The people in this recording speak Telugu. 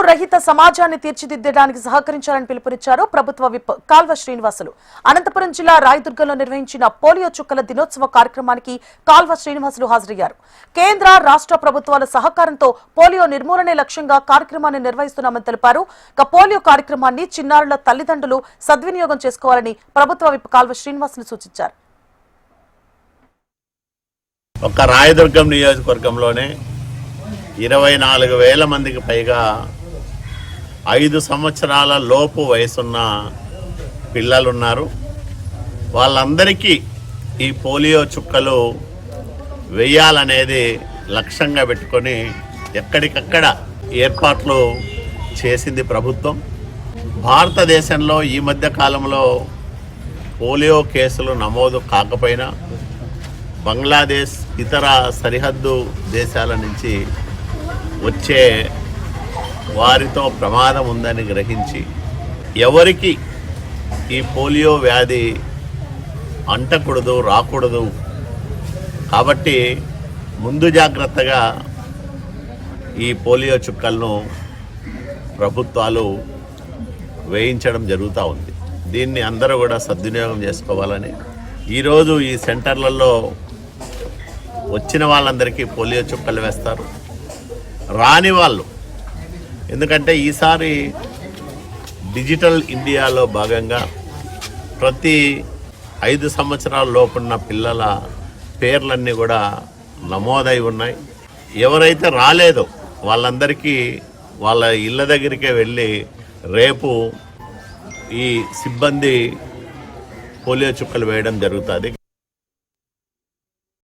రహిత సమాజాన్ని తీర్చిదిద్దడానికి సహకరించాలని పిలుపునిచ్చారు ప్రభుత్వ విప్ కాల్వ శ్రీనివాసులు. అనంతపురం జిల్లా రాయదుర్గంలో నిర్వహించిన పోలియో చుక్కల దినోత్సవ కార్యక్రమానికి కాల్వ శ్రీనివాసులు హాజరయ్యారు. కేంద్ర రాష్ట్ర ప్రభుత్వాల సహకారంతో పోలియో నిర్మూలనే లక్ష్యంగా కార్యక్రమాన్ని నిర్వహిస్తున్నామని తెలిపారు. పోలియో కార్యక్రమాన్ని చిన్నారుల తల్లిదండ్రులు సద్వినియోగం చేసుకోవాలని ప్రభుత్వ విప్ కాల్వ శ్రీనివాసులు సూచించారు. ఒక రాయదుర్గం నియోజకవర్గంలోనే 24,000 మందికి పైగా 5 సంవత్సరాల లోపు వయసున్న పిల్లలున్నారు. వాళ్ళందరికీ ఈ పోలియో చుక్కలు వేయాలనేది లక్ష్యంగా పెట్టుకొని ఎక్కడికక్కడ ఏర్పాట్లు చేసింది ప్రభుత్వం. భారతదేశంలో ఈ మధ్య కాలంలో పోలియో కేసులు నమోదు కాకపోయినా బంగ్లాదేశ్ ఇతర సరిహద్దు దేశాల నుంచి వచ్చే వారితో ప్రమాదం ఉందని గ్రహించి ఎవరికి ఈ పోలియో వ్యాధి అంటకూడదు, రాకూడదు కాబట్టి ముందు జాగ్రత్తగా ఈ పోలియో చుక్కలను ప్రభుత్వాలు వేయించడం జరుగుతూ ఉంది. దీన్ని అందరూ కూడా సద్వినియోగం చేసుకోవాలని ఈరోజు ఈ సెంటర్లలో వచ్చిన వాళ్ళందరికీ పోలియో చుక్కలు వేస్తారు. రాని వాళ్ళు, ఎందుకంటే ఈసారి డిజిటల్ ఇండియాలో భాగంగా ప్రతి 5 సంవత్సరాల లోపున్న పిల్లల పేర్లన్నీ కూడా నమోదై ఉన్నాయి. ఎవరైతే రాలేదో వాళ్ళందరికీ వాళ్ళ ఇళ్ళ దగ్గరికే వెళ్ళి రేపు ఈ సిబ్బంది పోలియో చుక్కలు వేయడం జరుగుతుంది.